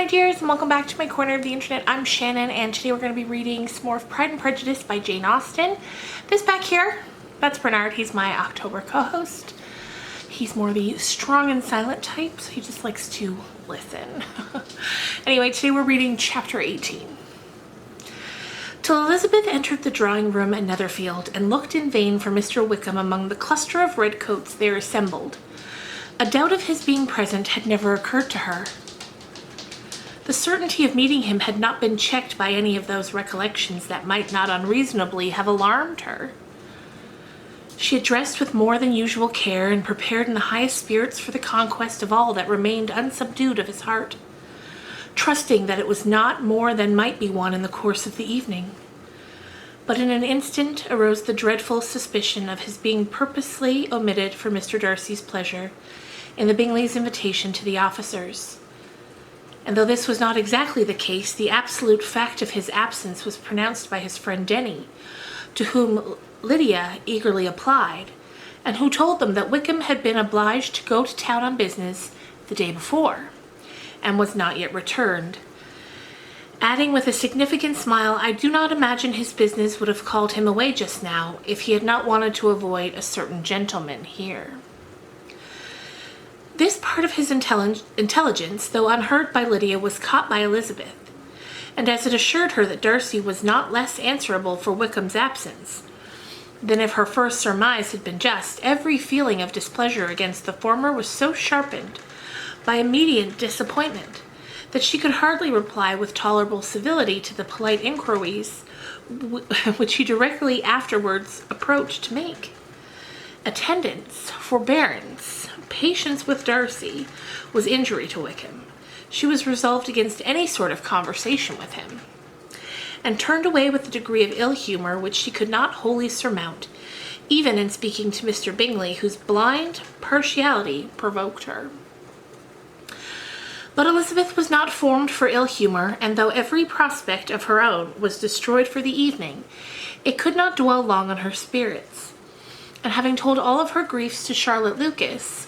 dears, and welcome back to my corner of the internet. I'm Shannon, and today we're going to be reading some more of Pride and Prejudice by Jane Austen. This back here, that's Bernard. He's my October co-host. He's more the strong and silent type, so he just likes to listen. Anyway, today we're reading chapter 18. Till Elizabeth entered the drawing room at Netherfield and looked in vain for Mr. Wickham among the cluster of redcoats there assembled. A doubt of his being present had never occurred to her. The certainty of meeting him had not been checked by any of those recollections that might not unreasonably have alarmed her. She had dressed with more than usual care and prepared in the highest spirits for the conquest of all that remained unsubdued of his heart, trusting that it was not more than might be won in the course of the evening. But in an instant arose the dreadful suspicion of his being purposely omitted for Mr. Darcy's pleasure in the Bingleys' invitation to the officers. And though this was not exactly the case, the absolute fact of his absence was pronounced by his friend Denny, to whom Lydia eagerly applied, and who told them that Wickham had been obliged to go to town on business the day before, and was not yet returned, adding with a significant smile, "I do not imagine his business would have called him away just now, if he had not wanted to avoid a certain gentleman here." This part of his intelligence, though unheard by Lydia, was caught by Elizabeth, and as it assured her that Darcy was not less answerable for Wickham's absence than if her first surmise had been just, every feeling of displeasure against the former was so sharpened by immediate disappointment that she could hardly reply with tolerable civility to the polite inquiries which he directly afterwards approached to make. Attendance, forbearance, patience with Darcy was injury to Wickham. She was resolved against any sort of conversation with him, and turned away with a degree of ill humor which she could not wholly surmount, even in speaking to Mr. Bingley, whose blind partiality provoked her. But Elizabeth was not formed for ill humor, and though every prospect of her own was destroyed for the evening, it could not dwell long on her spirits. And having told all of her griefs to Charlotte Lucas,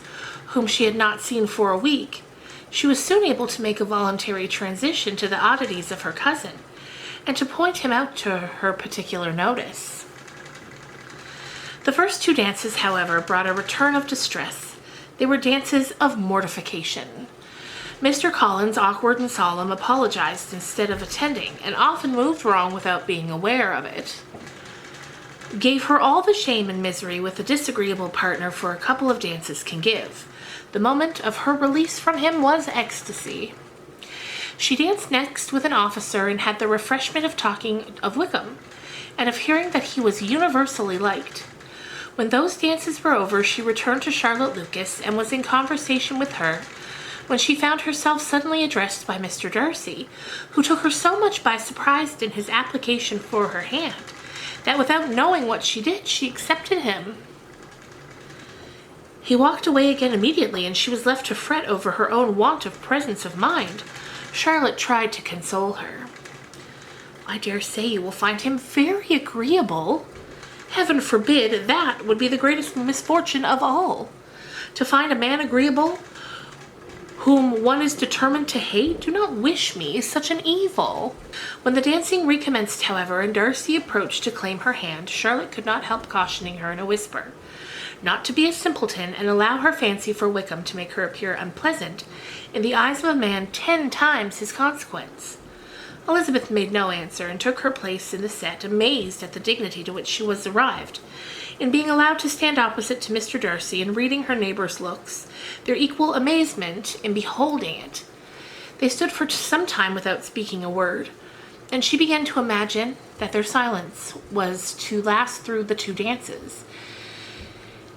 whom she had not seen for a week, she was soon able to make a voluntary transition to the oddities of her cousin, and to point him out to her particular notice. The first two dances, however, brought a return of distress. They were dances of mortification. Mr. Collins, awkward and solemn, apologized instead of attending, and often moved wrong without being aware of it. Gave her all the shame and misery with a disagreeable partner for a couple of dances can give. The moment of her release from him was ecstasy. She danced next with an officer and had the refreshment of talking of Wickham, and of hearing that he was universally liked. When those dances were over, she returned to Charlotte Lucas, and was in conversation with her, when she found herself suddenly addressed by Mr. Darcy, who took her so much by surprise in his application for her hand, that without knowing what she did, she accepted him. He walked away again immediately, and she was left to fret over her own want of presence of mind. Charlotte tried to console her. "I dare say you will find him very agreeable." "Heaven forbid! That would be the greatest misfortune of all. To find a man agreeable whom one is determined to hate. Do not wish me such an evil." When the dancing recommenced, however, and Darcy approached to claim her hand, Charlotte could not help cautioning her in a whisper not to be a simpleton and allow her fancy for Wickham to make her appear unpleasant in the eyes of a man 10 times his consequence. Elizabeth made no answer, and took her place in the set, amazed at the dignity to which she was arrived, in being allowed to stand opposite to Mr. Darcy, and reading her neighbours' looks, their equal amazement in beholding it. They stood for some time without speaking a word, and she began to imagine that their silence was to last through the two dances,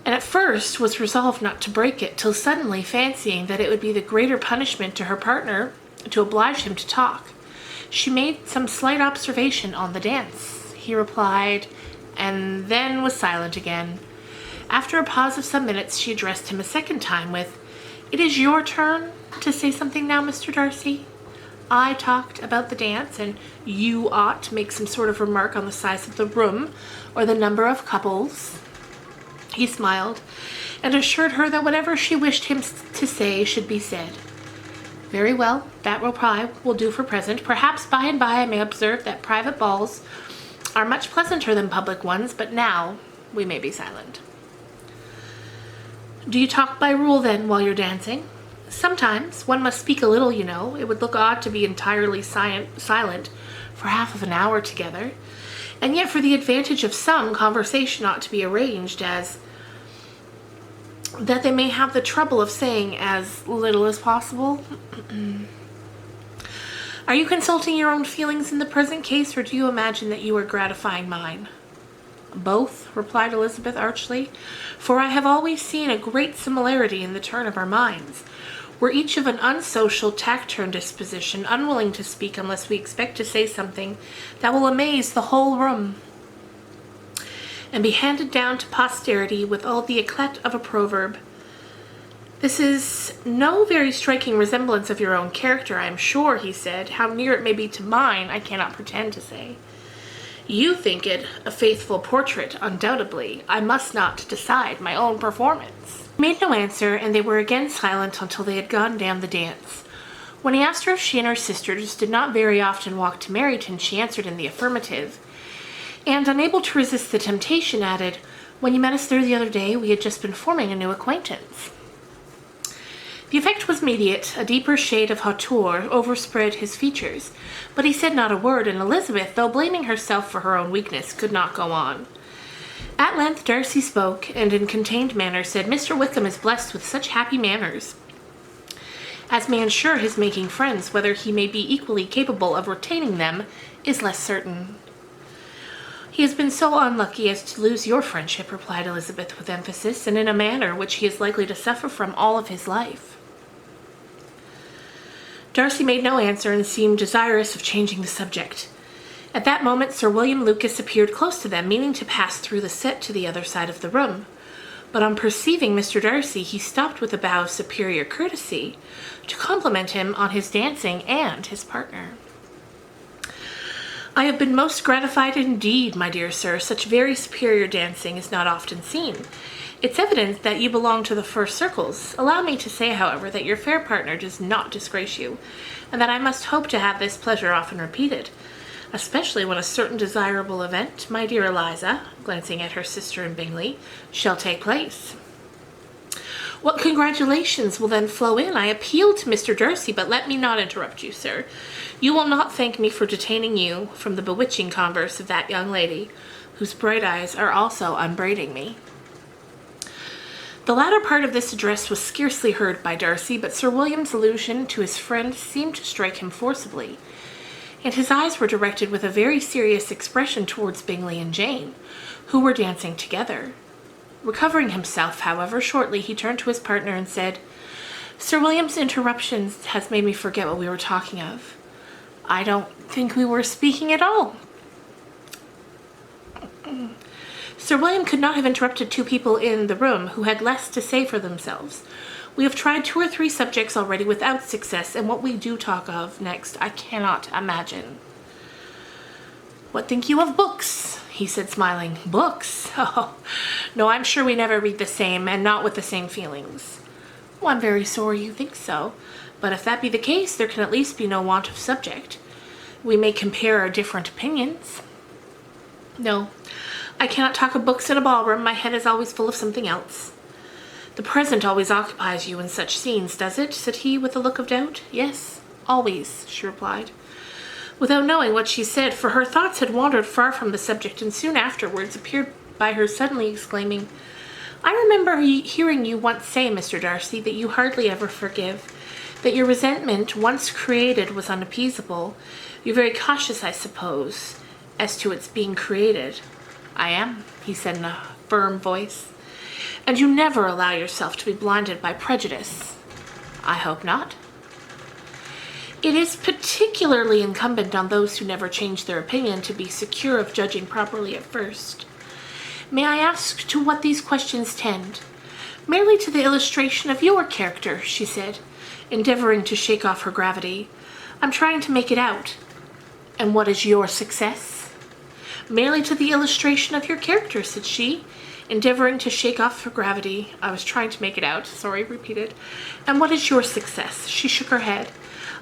and at first was resolved not to break it, till suddenly fancying that it would be the greater punishment to her partner to oblige him to talk, she made some slight observation on the dance. He replied, and then was silent again. After a pause of some minutes, she addressed him a second time with, "It is your turn to say something now, Mr. Darcy. I talked about the dance, and you ought to make some sort of remark on the size of the room, or the number of couples." He smiled, and assured her that whatever she wished him to say should be said. Very well, that reply will do for present. Perhaps by and by I may observe that private balls are much pleasanter than public ones, but now we may be silent. Do you talk by rule, then, while you're dancing? Sometimes. One must speak a little, you know. It would look odd to be entirely silent for half of an hour together. And yet, for the advantage of some, conversation ought to be arranged as that they may have the trouble of saying as little as possible. Are you consulting your own feelings in the present case, or do you imagine that you are gratifying mine? Both, replied Elizabeth archly, for I have always seen a great similarity in the turn of our minds. We're each of an unsocial, taciturn disposition, unwilling to speak unless we expect to say something that will amaze the whole room and be handed down to posterity with all the eclat of a proverb. This is no very striking resemblance of your own character, I am sure, he said. How near it may be to mine, I cannot pretend to say. You think it a faithful portrait, undoubtedly. I must not decide my own performance. He made no answer, and they were again silent until they had gone down the dance. When he asked her if she and her sisters did not very often walk to Meryton, she answered in the affirmative, and, unable to resist the temptation, added, "When you met us there the other day, we had just been forming a new acquaintance." The effect was immediate. A deeper shade of hauteur overspread his features, but he said not a word, and Elizabeth, though blaming herself for her own weakness, could not go on. At length Darcy spoke, and in contained manner said, "Mr. Wickham is blessed with such happy manners as may ensure his making friends. Whether he may be equally capable of retaining them is less certain." "He has been so unlucky as to lose your friendship," replied Elizabeth with emphasis, "and in a manner which he is likely to suffer from all of his life." Darcy made no answer and seemed desirous of changing the subject. At that moment Sir William Lucas appeared close to them, meaning to pass through the set to the other side of the room. But on perceiving Mr. Darcy, he stopped with a bow of superior courtesy to compliment him on his dancing and his partner. "I have been most gratified indeed, my dear sir. Such very superior dancing is not often seen. It's evident that you belong to the first circles. Allow me to say, however, that your fair partner does not disgrace you, and that I must hope to have this pleasure often repeated, especially when a certain desirable event, my dear Eliza," glancing at her sister in Bingley, "shall take place." "What congratulations will then flow in! I appeal to Mr. Darcy, but let me not interrupt you, sir. You will not thank me for detaining you from the bewitching converse of that young lady, whose bright eyes are also upbraiding me." The latter part of this address was scarcely heard by Darcy, but Sir William's allusion to his friend seemed to strike him forcibly, and his eyes were directed with a very serious expression towards Bingley and Jane, who were dancing together. Recovering himself, however, shortly he turned to his partner and said, "Sir William's interruption has made me forget what we were talking of." "I don't think we were speaking at all." Sir William could not have interrupted two people in the room who had less to say for themselves. "We have tried 2 or 3 subjects already without success, and what we do talk of next I cannot imagine." "What think you of books?" he said, smiling. "Books? Oh, no, I'm sure we never read the same, and not with the same feelings." "Oh, I'm very sorry you think so, but if that be the case, there can at least be no want of subject. We may compare our different opinions." "No, I cannot talk of books in a ballroom. My head is always full of something else." "The present always occupies you in such scenes, does it?" said he, with a look of doubt. "Yes, always," she replied, without knowing what she said, for her thoughts had wandered far from the subject, and soon afterwards appeared by her suddenly exclaiming, "I remember hearing you once say, Mr. Darcy, that you hardly ever forgive, that your resentment, once created, was unappeasable. You're very cautious, I suppose, as to its being created." "I am," he said in a firm voice. "And you never allow yourself to be blinded by prejudice?" "I hope not." "It is particularly incumbent on those who never change their opinion to be secure of judging properly at first. May I ask to what these questions tend?" "Merely to the illustration of your character," she said, endeavoring to shake off her gravity. "I'm trying to make it out." "And what is your success?" "Merely to the illustration of your character," said she, endeavoring to shake off her gravity. "I was trying to make it out," Sorry repeated. "And what is your success?" She shook her head.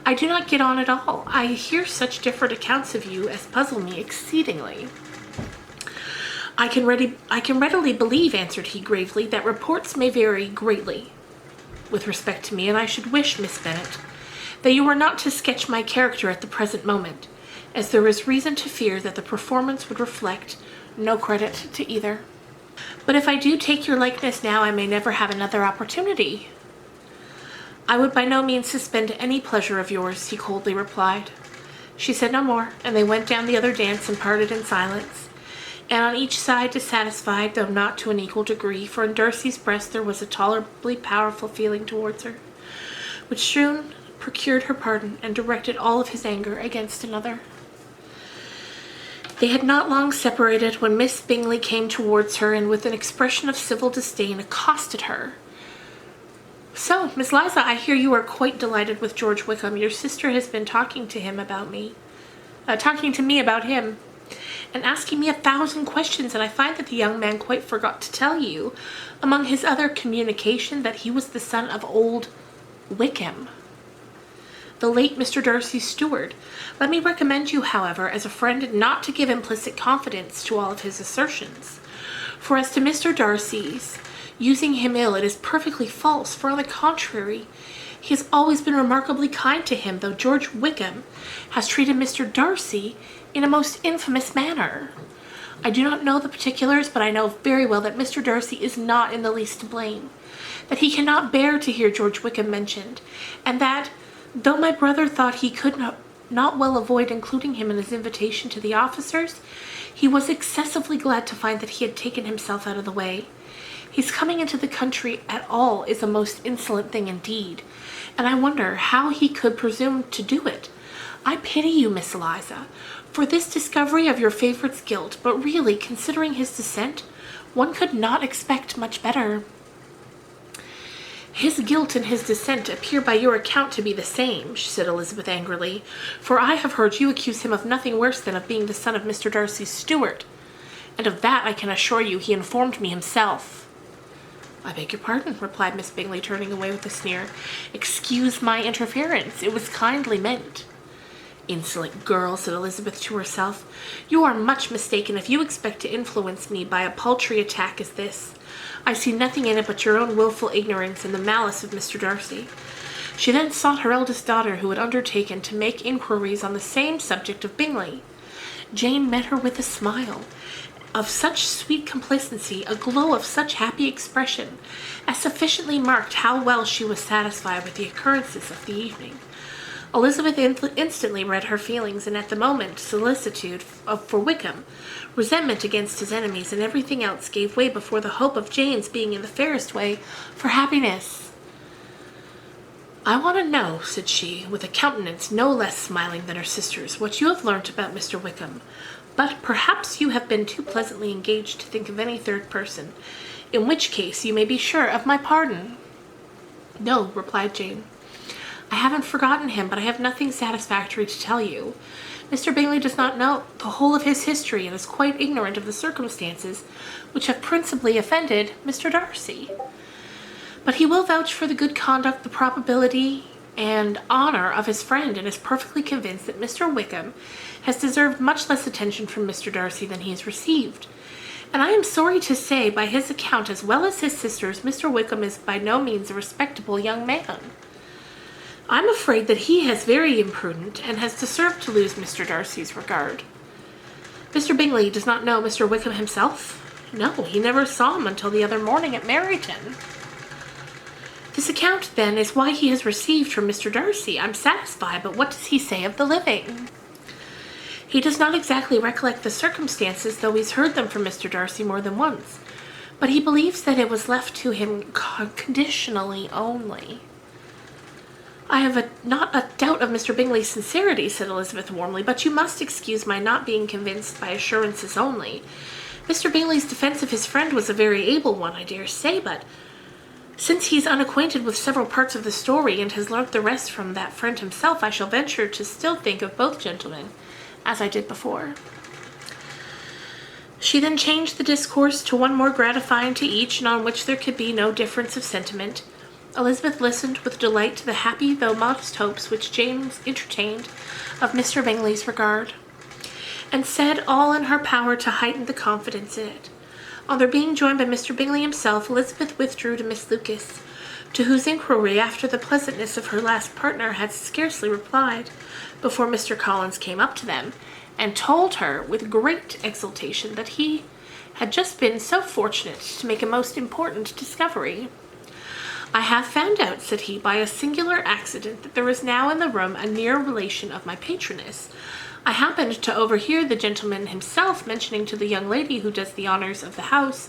I do not get on at all. I hear such different accounts of you as puzzle me exceedingly. I can readily believe, answered he gravely, that reports may vary greatly with respect to me, and I should wish, Miss Bennet, that you were not to sketch my character at the present moment, as there is reason to fear that the performance would reflect no credit to either. But if I do take your likeness now, I may never have another opportunity. I would by no means suspend any pleasure of yours, he coldly replied. She said no more, and they went down the other dance and parted in silence, and on each side dissatisfied, though not to an equal degree, for in Darcy's breast there was a tolerably powerful feeling towards her, which soon procured her pardon and directed all of his anger against another. They had not long separated when Miss Bingley came towards her and with an expression of civil disdain accosted her. So, Miss Liza, I hear you are quite delighted with George Wickham. Your sister has been talking to me about him, and asking me 1,000 questions, and I find that the young man quite forgot to tell you, among his other communication, that he was the son of old Wickham, the late Mr. Darcy's steward. Let me recommend you, however, as a friend, not to give implicit confidence to all of his assertions. For as to Mr. Darcy's using him ill, it is perfectly false, for on the contrary, he has always been remarkably kind to him, though George Wickham has treated Mr. Darcy in a most infamous manner. I do not know the particulars, but I know very well that Mr. Darcy is not in the least to blame, that he cannot bear to hear George Wickham mentioned, and that, though my brother thought he could not well avoid including him in his invitation to the officers, he was excessively glad to find that he had taken himself out of the way. His coming into the country at all is a most insolent thing indeed, and I wonder how he could presume to do it. I pity you, Miss Eliza, for this discovery of your favourite's guilt, but really, considering his descent, one could not expect much better. His guilt and his descent appear by your account to be the same, said Elizabeth angrily, for I have heard you accuse him of nothing worse than of being the son of Mr. Darcy's steward, and of that I can assure you he informed me himself. I beg your pardon, replied Miss Bingley, turning away with a sneer. Excuse my interference. It was kindly meant. Insolent girl, said Elizabeth to herself. You are much mistaken if you expect to influence me by a paltry attack as this. I see nothing in it but your own wilful ignorance and the malice of Mr. Darcy. She then sought her eldest daughter, who had undertaken to make inquiries on the same subject of Bingley. Jane met her with a smile of such sweet complacency, a glow of such happy expression, as sufficiently marked how well she was satisfied with the occurrences of the evening. Elizabeth instantly read her feelings, and at the moment solicitude for Wickham, resentment against his enemies, and everything else gave way before the hope of Jane's being in the fairest way for happiness. I want to know, said she, with a countenance no less smiling than her sister's, what you have learnt about Mr. Wickham. But perhaps you have been too pleasantly engaged to think of any third person, in which case you may be sure of my pardon. No, replied Jane. I haven't forgotten him, but I have nothing satisfactory to tell you. Mr. Bingley does not know the whole of his history and is quite ignorant of the circumstances which have principally offended Mr. Darcy. But he will vouch for the good conduct, the probability, and honor of his friend, and is perfectly convinced that Mr. Wickham has deserved much less attention from Mr. Darcy than he has received. And I am sorry to say, by his account as well as his sister's, Mr. Wickham is by no means a respectable young man. I'm afraid that he is very imprudent, and has deserved to lose Mr. Darcy's regard. Mr. Bingley does not know Mr. Wickham himself? No, he never saw him until the other morning at Meryton. This account, then, is why he has received from Mr. Darcy. I'm satisfied, but what does he say of the living? He does not exactly recollect the circumstances, though he's heard them from Mr. Darcy more than once, but he believes that it was left to him conditionally only. I have not a doubt of Mr. Bingley's sincerity, said Elizabeth warmly, but you must excuse my not being convinced by assurances only. Mr. Bingley's defence of his friend was a very able one, I dare say, but since he's unacquainted with several parts of the story and has learnt the rest from that friend himself, I shall venture to still think of both gentlemen, as I did before. She then changed the discourse to one more gratifying to each, and on which there could be no difference of sentiment, Elizabeth listened with delight to the happy though modest hopes which James entertained of Mr. Bingley's regard, and said all in her power to heighten the confidence in it. On their being joined by Mr. Bingley himself, Elizabeth withdrew to Miss Lucas, to whose inquiry after the pleasantness of her last partner had scarcely replied before Mr. Collins came up to them, and told her with great exultation that he had just been so fortunate to make a most important discovery. "I have found out," said he, "by a singular accident, that there is now in the room a near relation of my patroness. I happened to overhear the gentleman himself mentioning to the young lady who does the honours of the house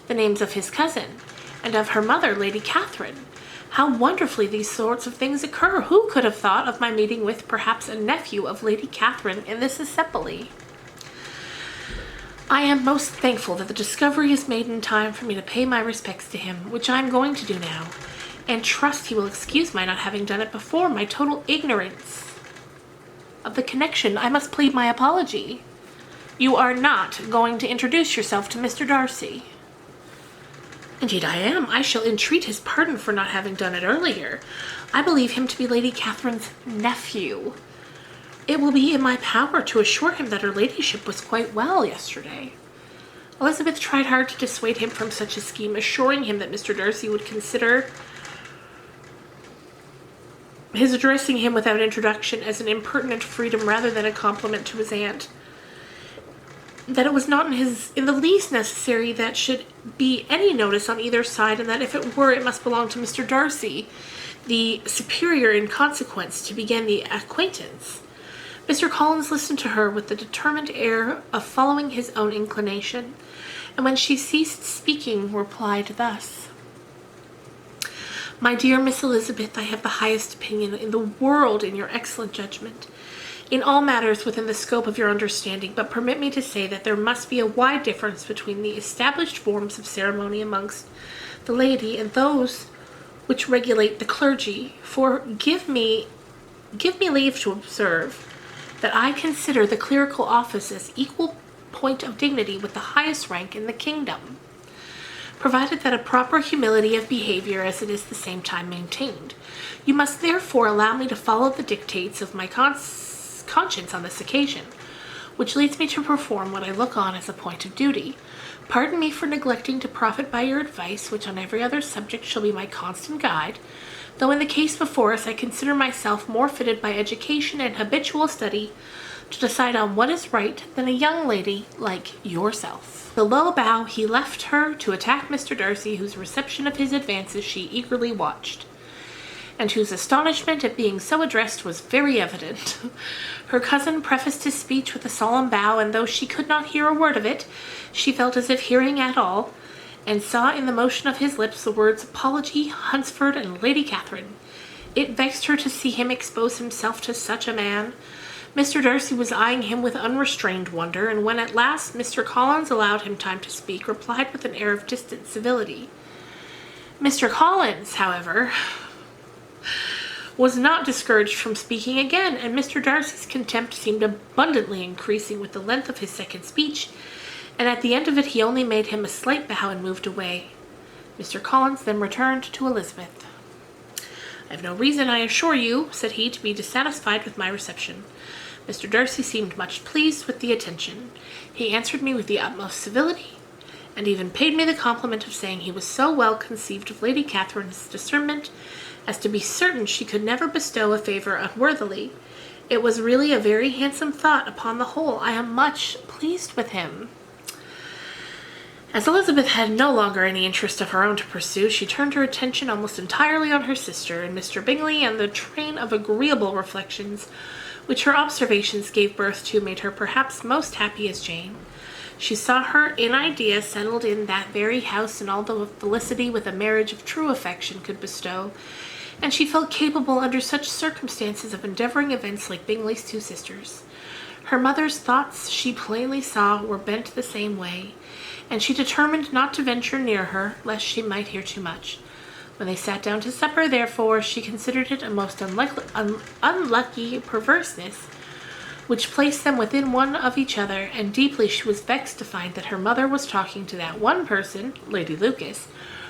the names of his cousin, and of her mother, Lady Catherine. How wonderfully these sorts of things occur! Who could have thought of my meeting with, perhaps, a nephew of Lady Catherine in this assembly? I am most thankful that the discovery is made in time for me to pay my respects to him, which I am going to do now, and trust he will excuse my not having done it before. My total ignorance of the connection, I must plead my apology. You are not going to introduce yourself to Mr. Darcy?" "Indeed I am. I shall entreat his pardon for not having done it earlier. I believe him to be Lady Catherine's nephew. It will be in my power to assure him that her ladyship was quite well yesterday." Elizabeth tried hard to dissuade him from such a scheme, assuring him that Mr. Darcy would consider his addressing him without introduction as an impertinent freedom rather than a compliment to his aunt, that it was not in the least necessary that should be any notice on either side, and that if it were, it must belong to Mr. Darcy, the superior in consequence, to begin the acquaintance. Mr. Collins listened to her with the determined air of following his own inclination, and when she ceased speaking, replied thus: "My dear Miss Elizabeth, I have the highest opinion in the world in your excellent judgment, in all matters within the scope of your understanding, but permit me to say that there must be a wide difference between the established forms of ceremony amongst the laity and those which regulate the clergy, for give me leave to observe that I consider the clerical office as equal point of dignity with the highest rank in the kingdom, provided that a proper humility of behavior as it is the same time maintained. You must therefore allow me to follow the dictates of my conscience on this occasion, which leads me to perform what I look on as a point of duty. Pardon me for neglecting to profit by your advice, which on every other subject shall be my constant guide, though in the case before us I consider myself more fitted by education and habitual study to decide on what is right than a young lady like yourself." With a low bow he left her to attack Mr. Darcy, whose reception of his advances she eagerly watched, and whose astonishment at being so addressed was very evident. Her cousin prefaced his speech with a solemn bow, and though she could not hear a word of it, she felt as if hearing at all, and saw in the motion of his lips the words apology, Hunsford, and Lady Catherine. It vexed her to see him expose himself to such a man. Mr. Darcy was eyeing him with unrestrained wonder, and when at last Mr. Collins allowed him time to speak, replied with an air of distant civility. Mr. Collins, however, was not discouraged from speaking again, and Mr. Darcy's contempt seemed abundantly increasing with the length of his second speech, and at the end of it he only made him a slight bow and moved away. Mr. Collins then returned to Elizabeth. "I have no reason, I assure you," said he, "to be dissatisfied with my reception. Mr. Darcy seemed much pleased with the attention. He answered me with the utmost civility, and even paid me the compliment of saying he was so well conceived of Lady Catherine's discernment as to be certain she could never bestow a favour unworthily. It was really a very handsome thought upon the whole. I am much pleased with him." As Elizabeth had no longer any interest of her own to pursue, she turned her attention almost entirely on her sister and Mr. Bingley, and the train of agreeable reflections which her observations gave birth to made her perhaps most happy as Jane. She saw her in idea settled in that very house, and all the felicity with a marriage of true affection could bestow, and she felt capable under such circumstances of endeavouring events like Bingley's two sisters. Her mother's thoughts, she plainly saw, were bent the same way, and she determined not to venture near her, lest she might hear too much. When they sat down to supper, therefore, she considered it a most unlucky perverseness which placed them within one of each other, and deeply she was vexed to find that her mother was talking to that one person, Lady Lucas,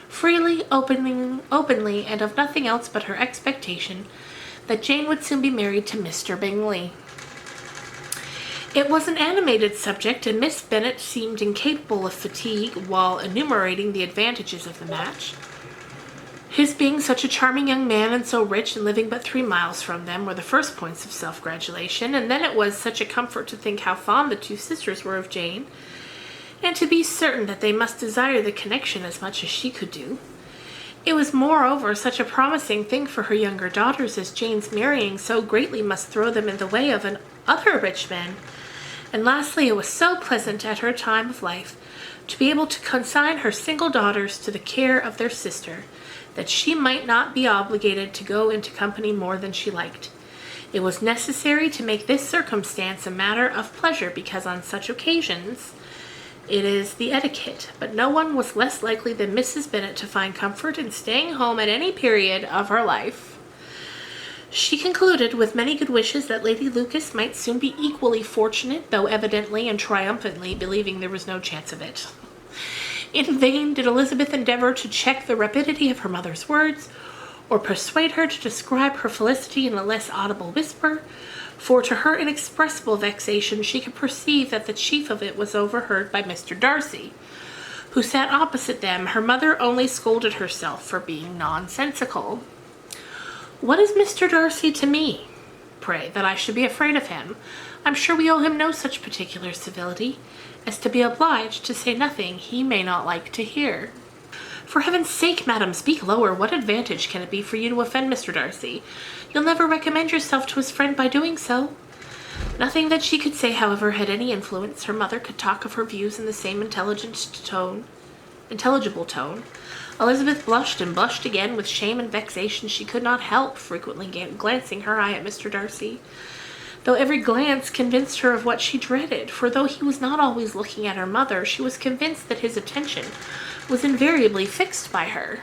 freely, openly, and of nothing else but her expectation that Jane would soon be married to Mr. Bingley. It was an animated subject, and Miss Bennet seemed incapable of fatigue while enumerating the advantages of the match. His being such a charming young man and so rich and living but 3 miles from them were the first points of self-gratulation, and then it was such a comfort to think how fond the 2 sisters were of Jane, and to be certain that they must desire the connection as much as she could do. It was moreover such a promising thing for her younger daughters, as Jane's marrying so greatly must throw them in the way of other rich men. And lastly, it was so pleasant at her time of life to be able to consign her single daughters to the care of their sister, that she might not be obligated to go into company more than she liked. It was necessary to make this circumstance a matter of pleasure, because on such occasions it is the etiquette, but no one was less likely than Mrs. Bennet to find comfort in staying home at any period of her life. She concluded, with many good wishes, that Lady Lucas might soon be equally fortunate, though evidently and triumphantly believing there was no chance of it. In vain did Elizabeth endeavour to check the rapidity of her mother's words, or persuade her to describe her felicity in a less audible whisper, for to her inexpressible vexation she could perceive that the chief of it was overheard by Mr. Darcy, who sat opposite them. Her mother only scolded herself for being nonsensical. "What is Mr. Darcy to me, pray, that I should be afraid of him? I'm sure we owe him no such particular civility as to be obliged to say nothing he may not like to hear." "For heaven's sake, madam, speak lower. What advantage can it be for you to offend Mr. Darcy? You'll never recommend yourself to his friend by doing so." Nothing that she could say, however, had any influence. Her mother could talk of her views in the same intelligible tone. Elizabeth blushed and blushed again with shame and vexation. She could not help frequently glancing her eye at Mr. Darcy, though every glance convinced her of what she dreaded, for though he was not always looking at her mother, she was convinced that his attention was invariably fixed by her.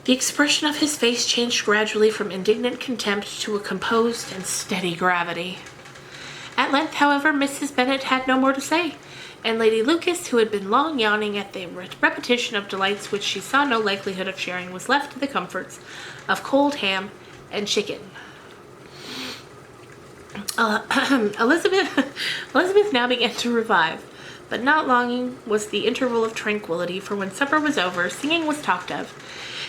The expression of his face changed gradually from indignant contempt to a composed and steady gravity. At length, however, Mrs. Bennet had no more to say, and Lady Lucas, who had been long yawning at the repetition of delights which she saw no likelihood of sharing, was left to the comforts of cold ham and chicken. Elizabeth now began to revive, but not long was the interval of tranquillity, for when supper was over, singing was talked of,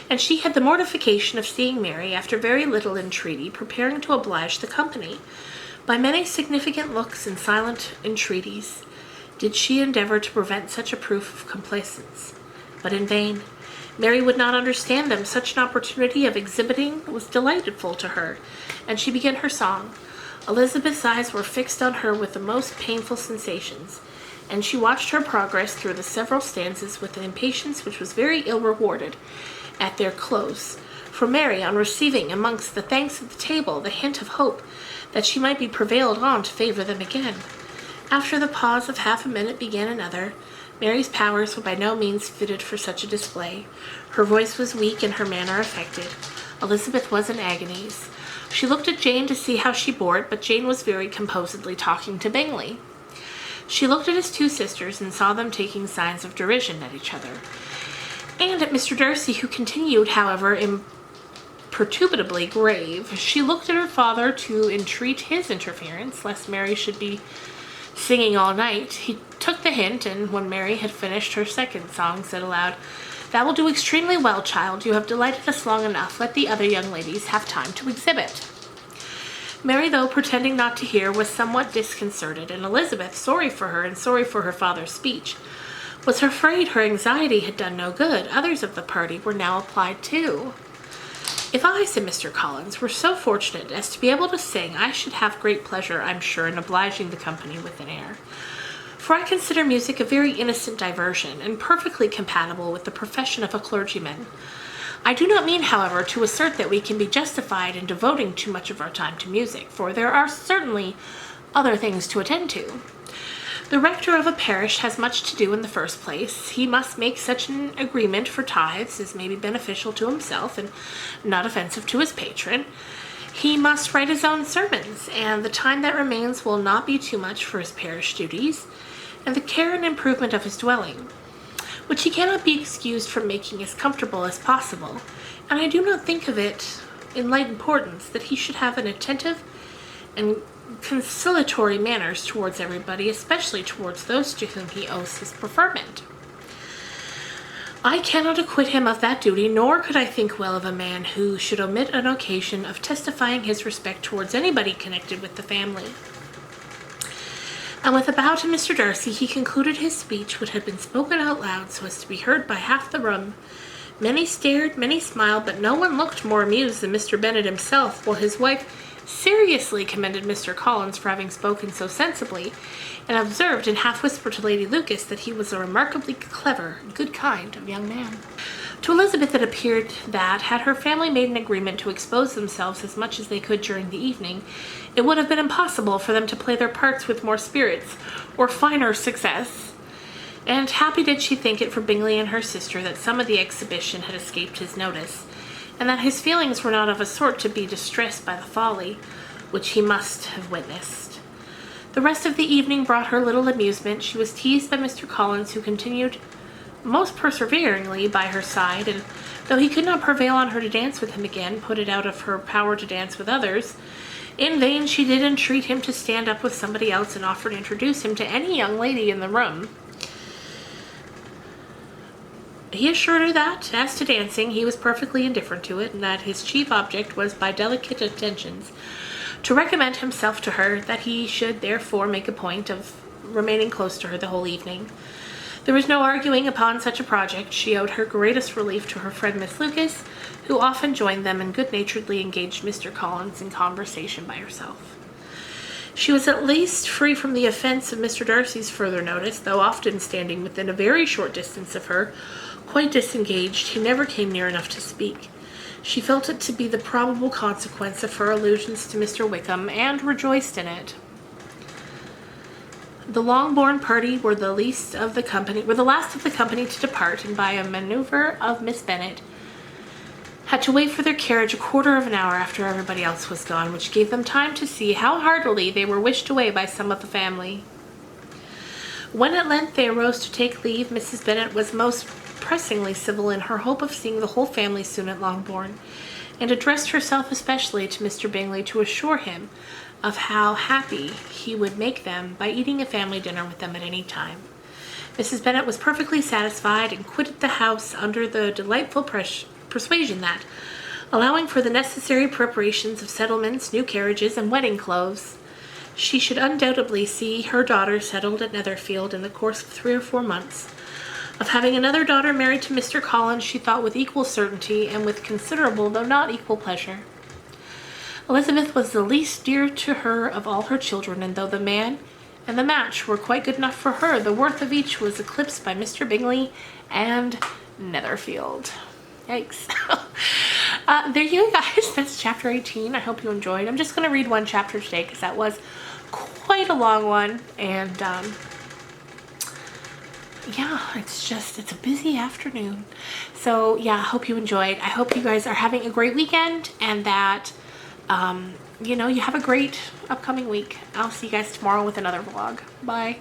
and she had the mortification of seeing Mary, after very little entreaty, preparing to oblige the company. By many significant looks and silent entreaties did she endeavour to prevent such a proof of complaisance, but in vain. Mary would not understand them. Such an opportunity of exhibiting was delightful to her, and she began her song. Elizabeth's eyes were fixed on her with the most painful sensations, and she watched her progress through the several stanzas with an impatience which was very ill rewarded at their close. For Mary, on receiving amongst the thanks of the table the hint of hope that she might be prevailed on to favour them again, after the pause of half a minute began another. Mary's powers were by no means fitted for such a display. Her voice was weak and her manner affected. Elizabeth was in agonies. She looked at Jane to see how she bore it, but Jane was very composedly talking to Bingley. She looked at his 2 sisters and saw them taking signs of derision at each other, and at Mr. Darcy, who continued, however, imperturbably grave. She looked at her father to entreat his interference, lest Mary should be singing all night. He took the hint, and when Mary had finished her second song, said aloud, "That will do extremely well, child. You have delighted us long enough. Let the other young ladies have time to exhibit." Mary, though pretending not to hear, was somewhat disconcerted, and Elizabeth, sorry for her and sorry for her father's speech, was afraid her anxiety had done no good. Others of the party were now applied to. "If I," said Mr. Collins, "were so fortunate as to be able to sing, I should have great pleasure, I'm sure, in obliging the company with an air. For I consider music a very innocent diversion, and perfectly compatible with the profession of a clergyman. I do not mean, however, to assert that we can be justified in devoting too much of our time to music, for there are certainly other things to attend to. The rector of a parish has much to do in the first place. He must make such an agreement for tithes as may be beneficial to himself and not offensive to his patron. He must write his own sermons, and the time that remains will not be too much for his parish duties and the care and improvement of his dwelling. which he cannot be excused from making as comfortable as possible, and I do not think of it in light importance that he should have an attentive and conciliatory manners towards everybody, especially towards those to whom he owes his preferment. I cannot acquit him of that duty, nor could I think well of a man who should omit an occasion of testifying his respect towards anybody connected with the family. And with a bow to Mr. Darcy, he concluded his speech, which had been spoken out loud so as to be heard by half the room. Many stared, many smiled, but no one looked more amused than Mr. Bennet himself, while his wife seriously commended Mr. Collins for having spoken so sensibly, and observed in half-whisper to Lady Lucas that he was a remarkably clever, good kind of young man. To Elizabeth it appeared that, had her family made an agreement to expose themselves as much as they could during the evening, it would have been impossible for them to play their parts with more spirits or finer success. And happy did she think it for Bingley and her sister that some of the exhibition had escaped his notice, and that his feelings were not of a sort to be distressed by the folly which he must have witnessed. The rest of the evening brought her little amusement. She was teased by Mr. Collins, who continued most perseveringly by her side, and though he could not prevail on her to dance with him again, put it out of her power to dance with others. In vain she did entreat him to stand up with somebody else and offer to introduce him to any young lady in the room. He assured her that, as to dancing, he was perfectly indifferent to it, and that his chief object was, by delicate attentions, to recommend himself to her, that he should therefore make a point of remaining close to her the whole evening. There was no arguing upon such a project. She owed her greatest relief to her friend Miss Lucas, who often joined them and good-naturedly engaged Mr. Collins in conversation by herself. She was at least free from the offence of Mr. Darcy's further notice, though often standing within a very short distance of her, quite disengaged, he never came near enough to speak. She felt it to be the probable consequence of her allusions to Mr. Wickham, and rejoiced in it. The Longbourn party were the last of the company to depart, and by a manoeuvre of Miss Bennet, had to wait for their carriage a quarter of an hour after everybody else was gone, which gave them time to see how heartily they were wished away by some of the family. When at length they arose to take leave, Mrs. Bennet was most pressingly civil in her hope of seeing the whole family soon at Longbourn, and addressed herself especially to Mr. Bingley to assure him of how happy he would make them by eating a family dinner with them at any time. Mrs. Bennet was perfectly satisfied, and quitted the house under the delightful persuasion that, allowing for the necessary preparations of settlements, new carriages, and wedding clothes, she should undoubtedly see her daughter settled at Netherfield in the course of 3 or 4 months. Of having another daughter married to Mr. Collins she thought with equal certainty, and with considerable though not equal pleasure. Elizabeth was the least dear to her of all her children, and though the man and the match were quite good enough for her, the worth of each was eclipsed by Mr. Bingley and Netherfield. Yikes. There you guys. That's chapter 18. I hope you enjoyed. I'm just going to read one chapter today because that was quite a long one, and yeah, it's a busy afternoon. So yeah, I hope you enjoyed. I hope you guys are having a great weekend, and that you have a great upcoming week. I'll see you guys tomorrow with another vlog. Bye.